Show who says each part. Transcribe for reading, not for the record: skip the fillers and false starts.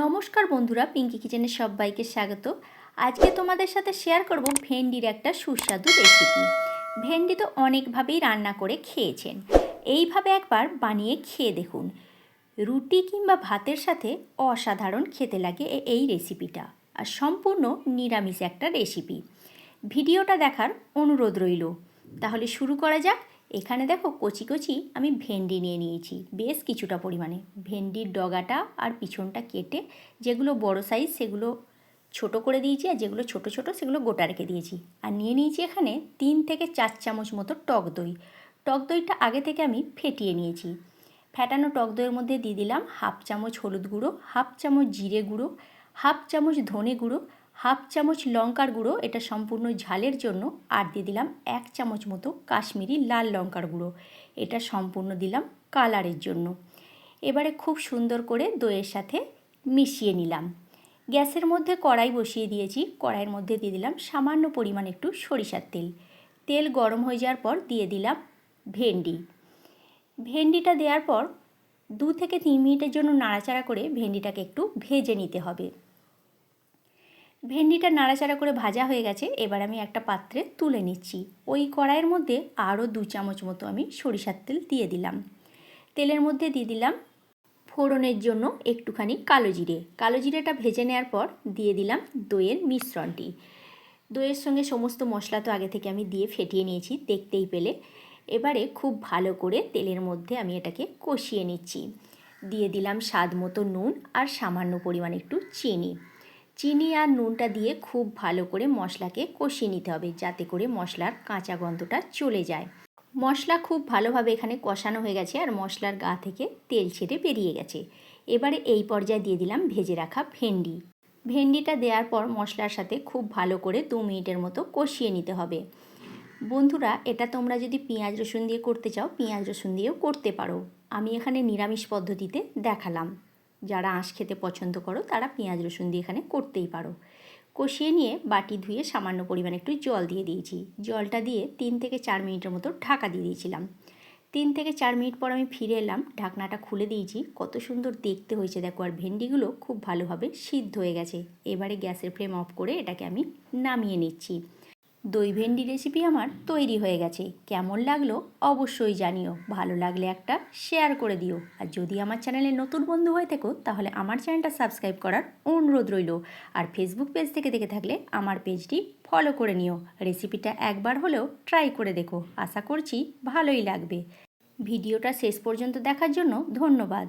Speaker 1: নমস্কার বন্ধুরা, পিঙ্কি কিচেনে সবাইকে স্বাগত। আজকে তোমাদের সাথে শেয়ার করব ভেন্ডির একটা সুস্বাদু রেসিপি। ভেন্ডি তো অনেকভাবেই রান্না করে খেয়েছেন, এইভাবে একবার বানিয়ে খেয়ে দেখুন। রুটি কিংবা ভাতের সাথে অসাধারণ খেতে লাগে এই রেসিপিটা, আর সম্পূর্ণ নিরামিষ একটা রেসিপি। ভিডিওটা দেখার অনুরোধ রইল। তাহলে শুরু করা যাক। এখানে দেখো কচি কচি আমি ভেন্ডি নিয়ে নিয়েছি, বেশ কিছুটা পরিমাণে। ভেন্ডির ডগাটা আর পিছনটা কেটে যেগুলো বড় সাইজ সেগুলো ছোট করে দিয়েছি, আর যেগুলো ছোট ছোট সেগুলো গোটা রেখে দিয়েছি। আর নিয়ে নিয়েছি এখানে 3 থেকে 4 চামচ মতো টক দই। টক দইটা আগে থেকে আমি ফেটিয়ে নিয়েছি। ফেটানো টক দইয়ের মধ্যে দিয়ে দিলাম হাফ চামচ হলুদ গুঁড়ো, হাফ চামচ জিরে গুঁড়ো, হাফ চামচ ধনে গুঁড়ো, হাফ চামচ লঙ্কার গুঁড়ো, এটা সম্পূর্ণ ঝালের জন্য। আর দিয়ে দিলাম 1 চামচ মতো কাশ্মীরি লাল লঙ্কার গুঁড়ো, এটা সম্পূর্ণ দিলাম কালারের জন্য। এবারে খুব সুন্দর করে দইয়ের সাথে মিশিয়ে নিলাম। গ্যাসের মধ্যে কড়াই বসিয়ে দিয়েছি। কড়াইয়ের মধ্যে দিয়ে দিলাম সামান্য পরিমাণ একটু সরিষার তেল। তেল গরম হয়ে যাওয়ার পর দিয়ে দিলাম ভেন্ডিটা দেওয়ার পর 2 থেকে 3 মিনিটের জন্য নাড়াচাড়া করে ভেন্ডিটাকে একটু ভেজে নিতে হবে। ভেন্ডিটা নাড়াচাড়া করে ভাজা হয়ে গেছে। এবার আমি একটা পাত্রে তুলে নিচ্ছি। ওই কড়াইয়ের মধ্যে আরও 2 চামচ মতো আমি সরিষার তেল দিয়ে দিলাম। তেলের মধ্যে দিয়ে দিলাম ফোড়নের জন্য একটুখানি কালো জিরেটা ভেজে নেওয়ার পর দিয়ে দিলাম দইয়ের মিশ্রণটি। দইয়ের সঙ্গে সমস্ত মশলা তো আগে থেকে আমি দিয়ে ফেটিয়ে নিয়েছি, দেখতেই পেলে। এবারে খুব ভালো করে তেলের মধ্যে আমি এটাকে কষিয়ে নিচ্ছি। দিয়ে দিলাম স্বাদ মতো নুন আর সামান্য পরিমাণ একটু চিনি আর নুনটা দিয়ে খুব ভালো করে মশলাকে কষিয়ে নিতে হবে, যাতে করে মশলার কাঁচা গন্ধটা চলে যায়। মশলা খুব ভালোভাবে এখানে কষানো হয়ে গেছে, আর মশলার গা থেকে তেল ছেড়ে বেরিয়ে গেছে। এবারে এই পর্যায়ে দিয়ে দিলাম ভেজে রাখা ভেন্ডিটা দেওয়ার পর মশলার সাথে খুব ভালো করে 2 মিনিটের মতো কষিয়ে নিতে হবে। বন্ধুরা, এটা তোমরা যদি পেঁয়াজ রসুন দিয়ে করতে চাও, পেঁয়াজ রসুন দিয়েও করতে পারো। আমি এখানে নিরামিষ পদ্ধতিতে দেখালাম। যারা আঁশ খেতে পছন্দ করো তারা পেঁয়াজ রসুন দিয়ে এখানে করতেই পারো। কষিয়ে নিয়ে বাটি ধুয়ে সামান্য পরিমাণে একটু জল দিয়ে দিয়েছি। জলটা দিয়ে 3 থেকে 4 মিনিটের মতো ঢাকা দিয়ে দিয়েছিলাম। 3 থেকে 4 মিনিট পর আমি ফিরে এলাম, ঢাকনাটা খুলে দিয়েছি। কত সুন্দর দেখতে হয়েছে দেখো, আর ভেন্ডিগুলো খুব ভালোভাবে সিদ্ধ হয়ে গেছে। এবারে গ্যাসের ফ্লেম অফ করে এটাকে আমি নামিয়ে নিচ্ছি। দই ভেন্ডি রেসিপি আমার তৈরি হয়ে গেছে। কেমন লাগলো অবশ্যই জানিও। ভালো লাগলে একটা শেয়ার করে দিও। আর যদি আমার চ্যানেলে নতুন বন্ধু হয়ে থাকো তাহলে আমার চ্যানেলটা সাবস্ক্রাইব করার অনুরোধ রইল। আর ফেসবুক পেজ থেকে দেখে থাকলে আমার পেজটি ফলো করে নিও। রেসিপিটা একবার হলেও ট্রাই করে দেখো, আশা করছি ভালোই লাগবে। ভিডিওটা শেষ পর্যন্ত দেখার জন্য ধন্যবাদ।